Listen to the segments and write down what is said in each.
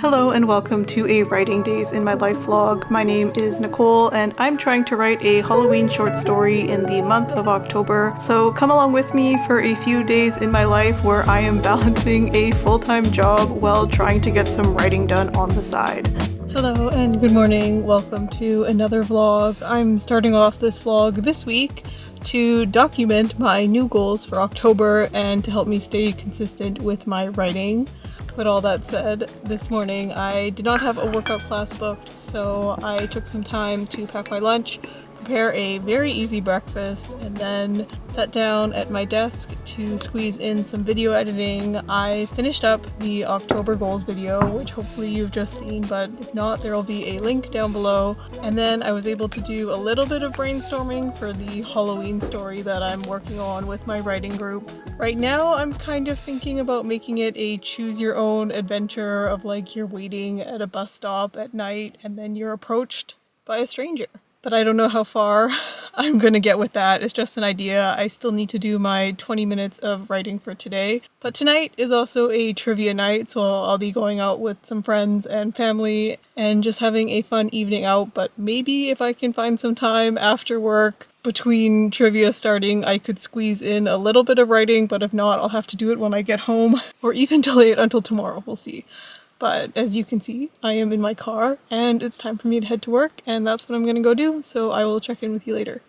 Hello and welcome to a Writing Days in My Life vlog. My name is Nicole and I'm trying to write a Halloween short story in the month of October. So come along with me for a few days in my life where I am balancing a full-time job while trying to get some writing done on the side. Hello and good morning. Welcome to another vlog. I'm starting off this vlog this week to document my new goals for October and to help me stay consistent with my writing. With all that said, this morning I did not have a workout class booked, so I took some time to pack my lunch, prepare a very easy breakfast, and then sat down at my desk to squeeze in some video editing. I finished up the October goals video, which hopefully you've just seen, but if not, there will be a link down below. And then I was able to do a little bit of brainstorming for the Halloween story that I'm working on with my writing group. Right now, I'm kind of thinking about making it a choose your own adventure of like you're waiting at a bus stop at night and then you're approached by a stranger. But I don't know how far I'm gonna get with that. It's just an idea. I still need to do my 20 minutes of writing for today. But tonight is also a trivia night, so I'll be going out with some friends and family and just having a fun evening out. But maybe if I can find some time after work between trivia starting, I could squeeze in a little bit of writing, but if not, I'll have to do it when I get home or even delay it until tomorrow. We'll see. But as you can see, I am in my car and it's time for me to head to work, and that's what I'm gonna go do, so I will check in with you later.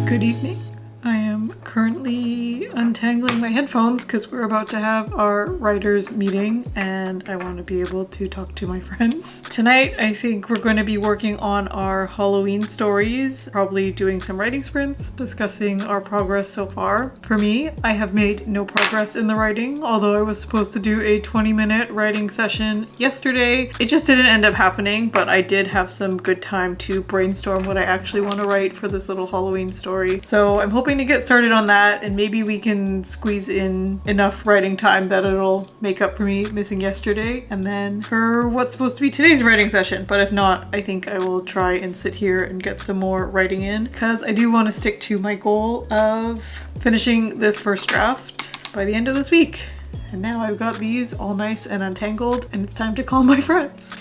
Good evening. I am currently untangling my headphones because we're about to have our writers meeting and I want to be able to talk to my friends. Tonight I think we're going to be working on our Halloween stories, probably doing some writing sprints, discussing our progress so far. For me, I have made no progress in the writing, although I was supposed to do a 20-minute writing session yesterday. It just didn't end up happening, but I did have some good time to brainstorm what I actually want to write for this little Halloween story. So I'm hoping to get started on that, and maybe we can squeeze in enough writing time that it'll make up for me missing yesterday and then for what's supposed to be today's writing session. But if not, I think I will try and sit here and get some more writing in because I do want to stick to my goal of finishing this first draft by the end of this week. And now I've got these all nice and untangled and it's time to call my friends.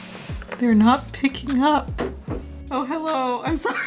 They're not picking up. Oh, hello. I'm sorry.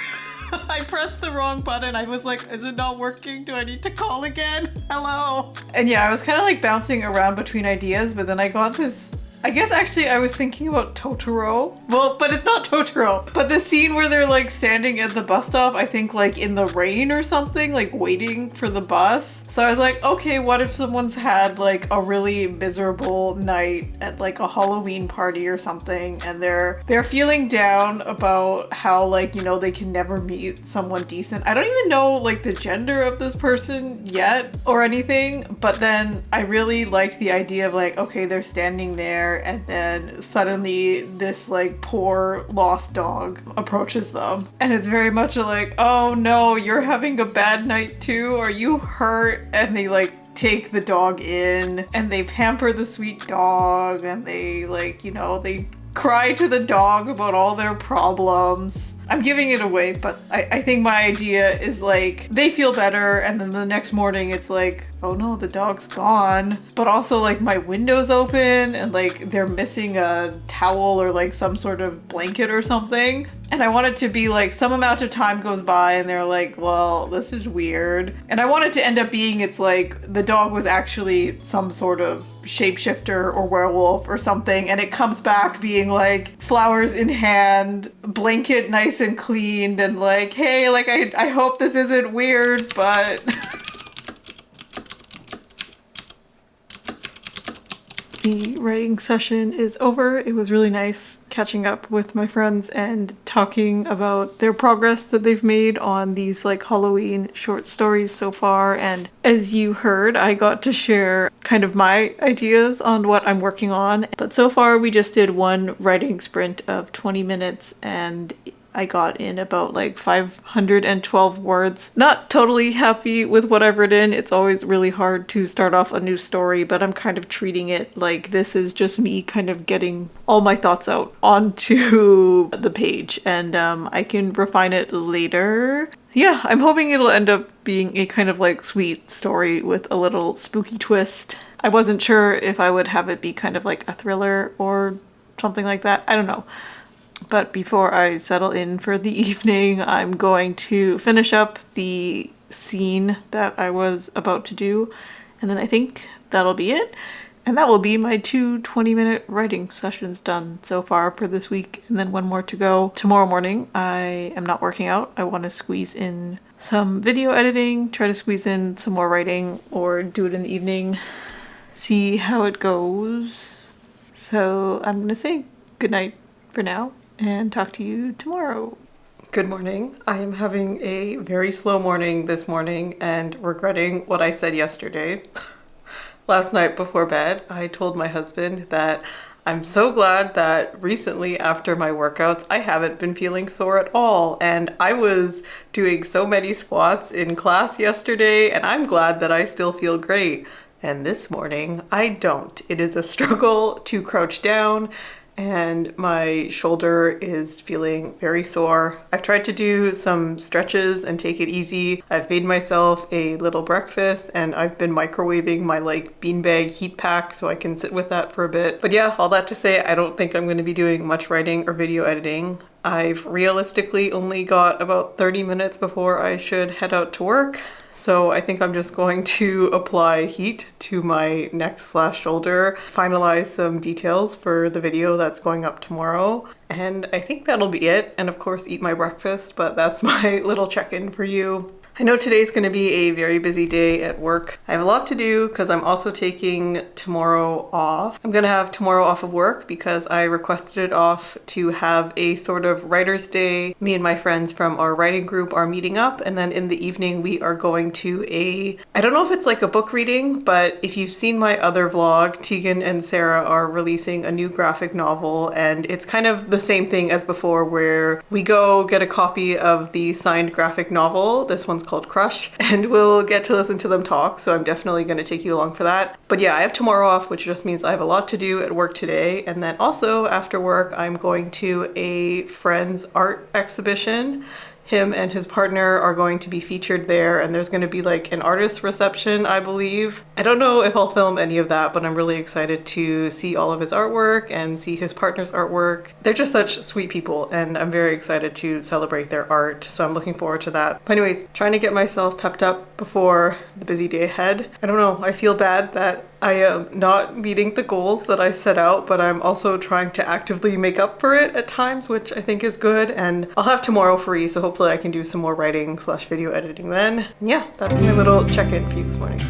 I pressed the wrong button. I was like, is it not working? Do I need to call again? Hello. And yeah, I was kind of like bouncing around between ideas, but then I got this, I guess actually I was thinking about Totoro. Well, but it's not Totoro. But the scene where they're like standing at the bus stop, I think like in the rain or something, like waiting for the bus. So I was like, okay, what if someone's had like a really miserable night at like a Halloween party or something and they're feeling down about how like, you know, they can never meet someone decent. I don't even know like the gender of this person yet or anything, but then I really liked the idea of like, okay, they're standing there and then suddenly this like poor lost dog approaches them and it's very much like, oh no, you're having a bad night too, are you hurt? And they like take the dog in and they pamper the sweet dog and they like, you know, they cry to the dog about all their problems. I'm giving it away, but I think my idea is like they feel better and then the next morning it's like, oh no, the dog's gone. But also like my window's open and like they're missing a towel or like some sort of blanket or something. And I want it to be like some amount of time goes by and they're like, well, this is weird. And I want it to end up being it's like the dog was actually some sort of shapeshifter or werewolf or something, and it comes back being like flowers in hand, blanket nice and cleaned, and like, hey, like I hope this isn't weird, but the writing session is over. It was really nice catching up with my friends and talking about their progress that they've made on these like Halloween short stories so far. And as you heard, I got to share kind of my ideas on what I'm working on. But so far we just did one writing sprint of 20 minutes and I got in about like 512 words. Not totally happy with what I've written. It's always really hard to start off a new story, but I'm kind of treating it like this is just me kind of getting all my thoughts out onto the page, and I can refine it later. Yeah, I'm hoping it'll end up being a kind of like sweet story with a little spooky twist. I wasn't sure if I would have it be kind of like a thriller or something like that. I don't know. But before I settle in for the evening, I'm going to finish up the scene that I was about to do. And then I think that'll be it. And that will be my 2 20-minute writing sessions done so far for this week, and then one more to go. Tomorrow morning, I am not working out. I want to squeeze in some video editing, try to squeeze in some more writing, or do it in the evening. See how it goes. So I'm going to say good night for now, and talk to you tomorrow. Good morning. I am having a very slow morning this morning and regretting what I said yesterday. Last night before bed, I told my husband that I'm so glad that recently after my workouts, I haven't been feeling sore at all. And I was doing so many squats in class yesterday, and I'm glad that I still feel great. And this morning, I don't. It is a struggle to crouch down, and my shoulder is feeling very sore. I've tried to do some stretches and take it easy. I've made myself a little breakfast, and I've been microwaving my like beanbag heat pack so I can sit with that for a bit. But yeah, all that to say, I don't think I'm going to be doing much writing or video editing. I've realistically only got about 30 minutes before I should head out to work. So I think I'm just going to apply heat to my neck/shoulder, finalize some details for the video that's going up tomorrow, and I think that'll be it. And of course eat my breakfast, but that's my little check-in for you. I know today's going to be a very busy day at work. I have a lot to do because I'm also taking tomorrow off. I'm going to have tomorrow off of work because I requested it off to have a sort of writer's day. Me and my friends from our writing group are meeting up, and then in the evening we are going to I don't know if it's like a book reading, but if you've seen my other vlog, Tegan and Sara are releasing a new graphic novel, and it's kind of the same thing as before where we go get a copy of the signed graphic novel. This one's called Crush, and we'll get to listen to them talk, so I'm definitely going to take you along for that. But yeah, I have tomorrow off, which just means I have a lot to do at work today, and then also after work I'm going to a friend's art exhibition. Him and his partner are going to be featured there, and there's going to be like an artist reception, I believe. I don't know if I'll film any of that, but I'm really excited to see all of his artwork and see his partner's artwork. They're just such sweet people, and I'm very excited to celebrate their art, so I'm looking forward to that. But anyways, trying to get myself pepped up before the busy day ahead. I don't know, I feel bad that I am not meeting the goals that I set out, but I'm also trying to actively make up for it at times, which I think is good. And I'll have tomorrow free, so hopefully I can do some more writing/video editing then. Yeah, that's my little check-in for you this morning.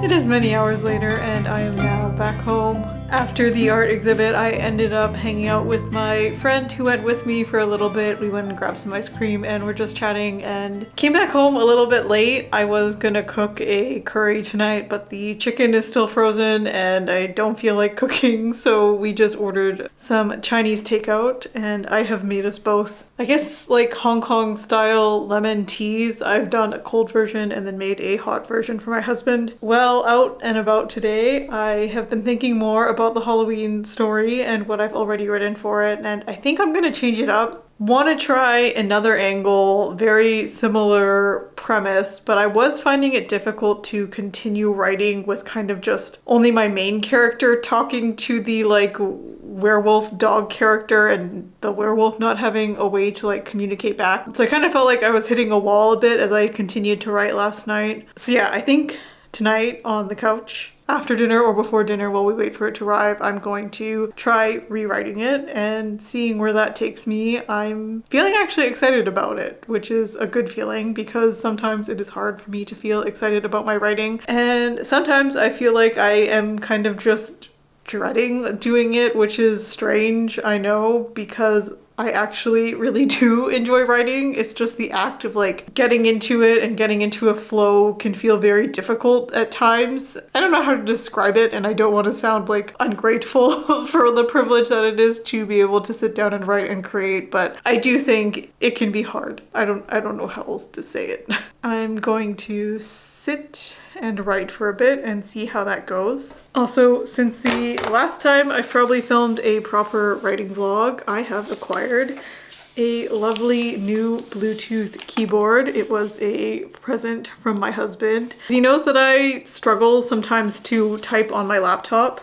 It is many hours later, and I am now back home. After the art exhibit, I ended up hanging out with my friend who went with me for a little bit. We went and grabbed some ice cream and we're just chatting, and came back home a little bit late. I was gonna cook a curry tonight, but the chicken is still frozen and I don't feel like cooking, so we just ordered some Chinese takeout, and I have made us both, I guess, like Hong Kong style lemon teas. I've done a cold version and then made a hot version for my husband. Well, out and about today, I have been thinking more about the Halloween story and what I've already written for it, and I think I'm gonna change it up. Want to try another angle, very similar premise, but I was finding it difficult to continue writing with kind of just only my main character talking to the like werewolf dog character and the werewolf not having a way to like communicate back. So I kind of felt like I was hitting a wall a bit as I continued to write last night. So yeah, I think tonight on the couch after dinner or before dinner while we wait for it to arrive, I'm going to try rewriting it and seeing where that takes me. I'm feeling actually excited about it, which is a good feeling because sometimes it is hard for me to feel excited about my writing. And sometimes I feel like I am kind of just dreading doing it, which is strange, I know, because I actually really do enjoy writing. It's just the act of like getting into it and getting into a flow can feel very difficult at times. I don't know how to describe it, and I don't want to sound like ungrateful for the privilege that it is to be able to sit down and write and create, but I do think it can be hard. I don't know how else to say it. I'm going to sit and write for a bit and see how that goes. Also, since the last time I've probably filmed a proper writing vlog, I have acquired a lovely new Bluetooth keyboard. It was a present from my husband. He knows that I struggle sometimes to type on my laptop.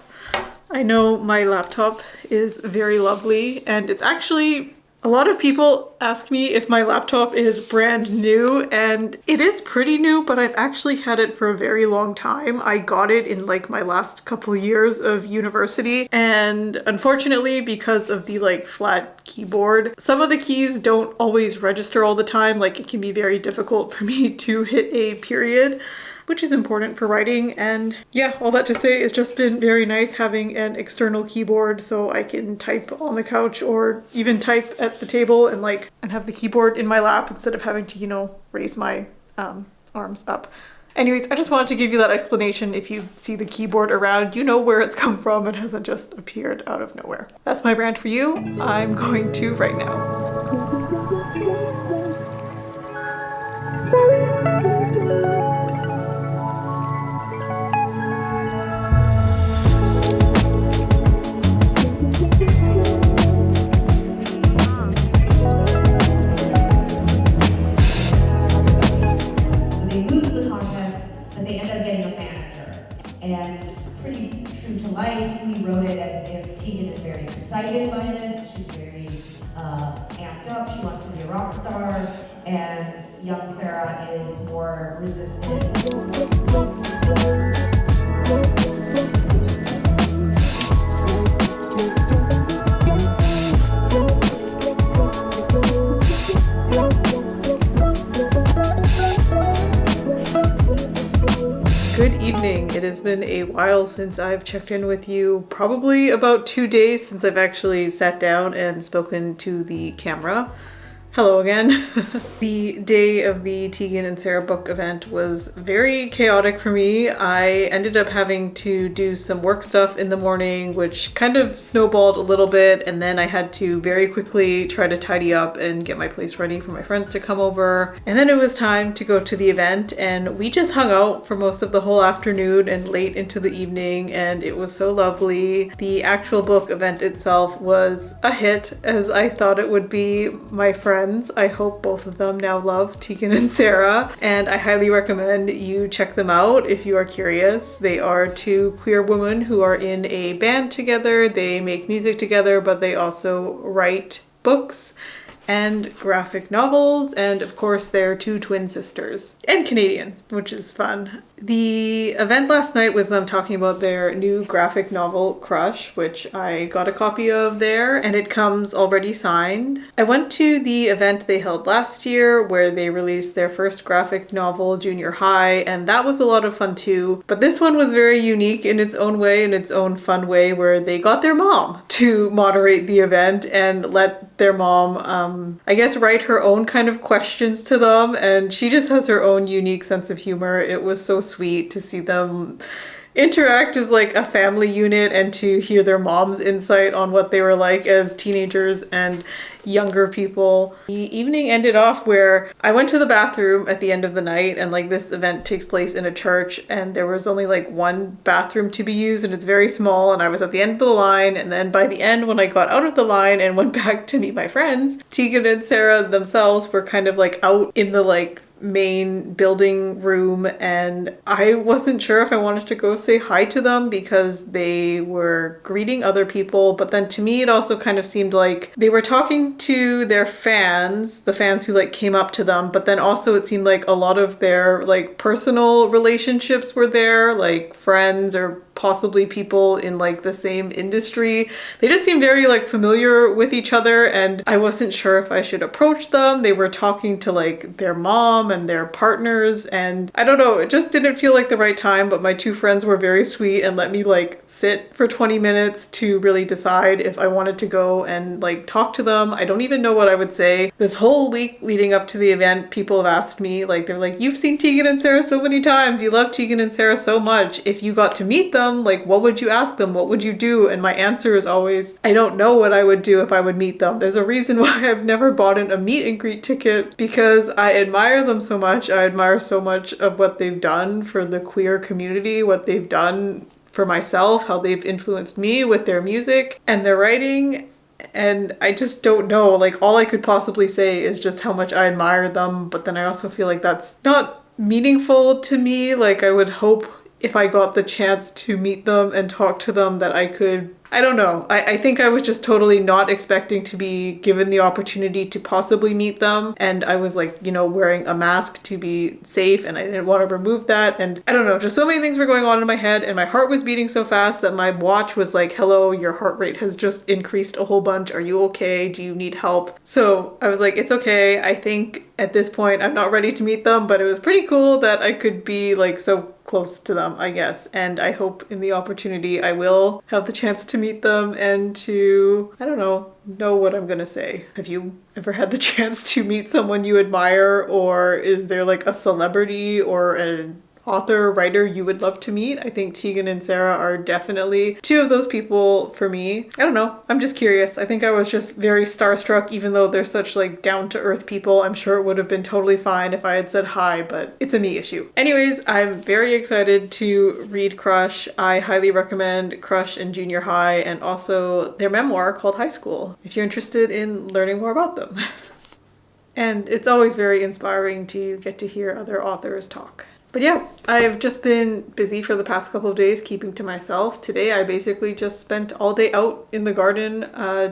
I know my laptop is very lovely, and it's actually, a lot of people ask me if my laptop is brand new, and it is pretty new, but I've actually had it for a very long time. I got it in like my last couple years of university, and unfortunately, because of the like flat keyboard, some of the keys don't always register all the time. Like it can be very difficult for me to hit a period, which is important for writing. And yeah, all that to say, it's just been very nice having an external keyboard so I can type on the couch or even type at the table and have the keyboard in my lap instead of having to, you know, raise my arms up. Anyways, I just wanted to give you that explanation. If you see the keyboard around, you know where it's come from. It hasn't just appeared out of nowhere. That's my rant for you. I'm going to right now. And pretty true to life, we wrote it as if Tegan is very excited by this. She's very amped up. She wants to be a rock star. And young Sara is more resistant. Good evening. It has been a while since I've checked in with you, probably about 2 days since I've actually sat down and spoken to the camera. Hello again. The day of the Tegan and Sara book event was very chaotic for me. I ended up having to do some work stuff in the morning, which kind of snowballed a little bit, and then I had to very quickly try to tidy up and get my place ready for my friends to come over. And then it was time to go to the event, and we just hung out for most of the whole afternoon and late into the evening, and it was so lovely. The actual book event itself was a hit, as I thought it would be. My friends, I hope both of them now love Tegan and Sara, and I highly recommend you check them out if you are curious. They are two queer women who are in a band together. They make music together, but they also write books and graphic novels, and of course they're two twin sisters and Canadian, which is fun. The event last night was them talking about their new graphic novel, Crush, which I got a copy of there, and it comes already signed. I went to the event they held last year where they released their first graphic novel, Junior High, and that was a lot of fun too. But this one was very unique in its own way, in its own fun way, where they got their mom to moderate the event and let their mom, I guess, write her own kind of questions to them, and she just has her own unique sense of humor. It was so sweet to see them interact as like a family unit and to hear their mom's insight on what they were like as teenagers and younger people. The evening ended off where I went to the bathroom at the end of the night, and like this event takes place in a church and there was only like one bathroom to be used and it's very small, and I was at the end of the line, and then by the end when I got out of the line and went back to meet my friends, Tegan and Sara themselves were kind of like out in the like main building room, and I wasn't sure if I wanted to go say hi to them because they were greeting other people, but then to me it also kind of seemed like they were talking to their fans, the fans who like came up to them, but then also it seemed like a lot of their like personal relationships were there, like friends or possibly people in like the same industry. They just seemed very like familiar with each other, and I wasn't sure if I should approach them. They were talking to like their mom and their partners, and I don't know, it just didn't feel like the right time, but my two friends were very sweet and let me like sit for 20 minutes to really decide if I wanted to go and like talk to them. I don't even know what I would say. This whole week leading up to the event, people have asked me, like, they're like, you've seen Tegan and Sara so many times, you love Tegan and Sara so much. If you got to meet them, like, what would you ask them? What would you do? And my answer is always, I don't know what I would do if I would meet them. There's a reason why I've never bought a meet and greet ticket, because I admire them so much. I admire so much of what they've done for the queer community, what they've done for myself, how they've influenced me with their music and their writing. And I just don't know, like, all I could possibly say is just how much I admire them, but then I also feel like that's not meaningful to me. Like, I would hope if I got the chance to meet them and talk to them that I could, I don't know. I think I was just totally not expecting to be given the opportunity to possibly meet them. And I was like, you know, wearing a mask to be safe, and I didn't want to remove that. And I don't know, just so many things were going on in my head, and my heart was beating so fast that my watch was like, hello, your heart rate has just increased a whole bunch. Are you okay? Do you need help? So I was like, it's okay. I think at this point I'm not ready to meet them, but it was pretty cool that I could be like so close to them, I guess. And I hope in the opportunity I will have the chance to meet them and to, I don't know what I'm gonna say. Have you ever had the chance to meet someone you admire, or is there like a celebrity or an author, writer you would love to meet? I think Tegan and Sara are definitely two of those people for me. I don't know. I'm just curious. I think I was just very starstruck, even though they're such like down-to-earth people. I'm sure it would have been totally fine if I had said hi, but it's a me issue. Anyways, I'm very excited to read Crush. I highly recommend Crush in junior high, and also their memoir called High School, if you're interested in learning more about them. And it's always very inspiring to get to hear other authors talk. But yeah, I've just been busy for the past couple of days keeping to myself. Today I basically just spent all day out in the garden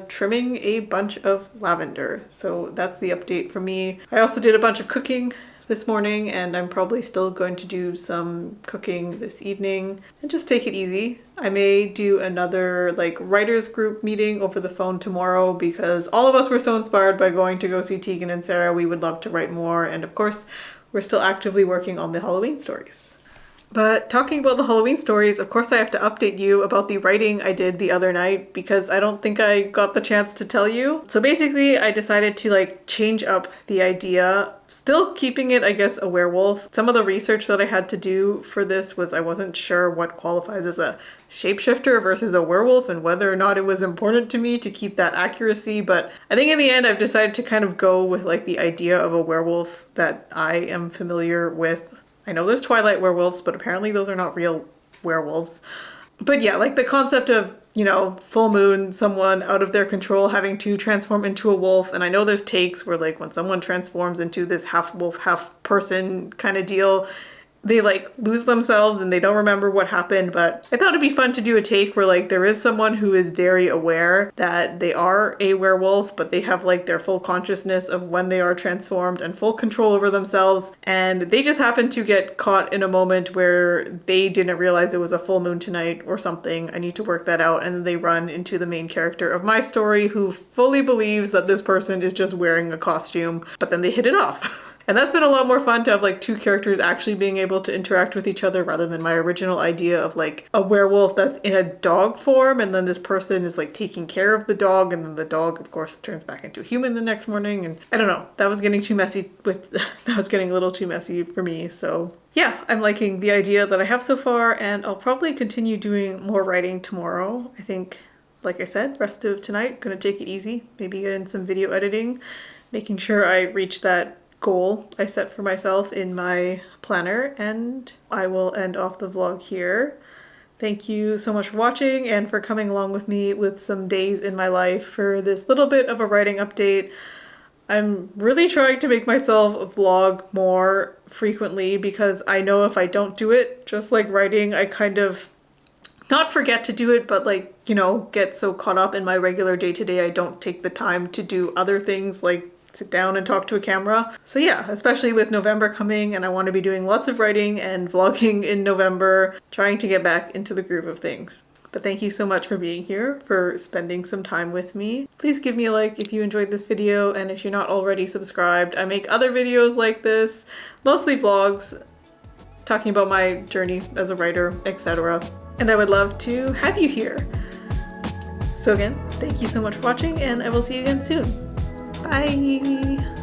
trimming a bunch of lavender. So that's the update for me. I also did a bunch of cooking this morning, and I'm probably still going to do some cooking this evening and just take it easy. I may do another like writers group meeting over the phone tomorrow, because all of us were so inspired by going to go see Tegan and Sara. We would love to write more, and of course we're still actively working on the Halloween stories. But talking about the Halloween stories, of course I have to update you about the writing I did the other night, because I don't think I got the chance to tell you. So basically I decided to like change up the idea, still keeping it, I guess, a werewolf. Some of the research that I had to do for this was I wasn't sure what qualifies as a shapeshifter versus a werewolf, and whether or not it was important to me to keep that accuracy. But I think in the end I've decided to kind of go with like the idea of a werewolf that I am familiar with. I know there's Twilight werewolves, but apparently those are not real werewolves. But yeah, like the concept of, you know, full moon, someone out of their control having to transform into a wolf. And I know there's takes where like when someone transforms into this half wolf, half person kind of deal, they like lose themselves and they don't remember what happened. But I thought it'd be fun to do a take where like there is someone who is very aware that they are a werewolf, but they have like their full consciousness of when they are transformed and full control over themselves, and they just happen to get caught in a moment where they didn't realize it was a full moon tonight or something. I need to work that out. And then they run into the main character of my story, who fully believes that this person is just wearing a costume, but then they hit it off. And that's been a lot more fun to have like two characters actually being able to interact with each other, rather than my original idea of like a werewolf that's in a dog form, and then this person is like taking care of the dog, and then the dog of course turns back into a human the next morning. And I don't know, that was getting too messy that was getting a little too messy for me. So yeah, I'm liking the idea that I have so far, and I'll probably continue doing more writing tomorrow. I think, like I said, rest of tonight, gonna take it easy, maybe get in some video editing, making sure I reach that goal I set for myself in my planner, and I will end off the vlog here. Thank you so much for watching and for coming along with me with some days in my life for this little bit of a writing update. I'm really trying to make myself vlog more frequently because I know if I don't do it, just like writing, I kind of not forget to do it, but like, you know, get so caught up in my regular day-to-day, I don't take the time to do other things like sit down and talk to a camera. So yeah, especially with November coming and I want to be doing lots of writing and vlogging in November, trying to get back into the groove of things. But thank you so much for being here, for spending some time with me. Please give me a like if you enjoyed this video, and if you're not already subscribed, I make other videos like this, mostly vlogs, talking about my journey as a writer, etc. And I would love to have you here. So again, thank you so much for watching, and I will see you again soon. Bye!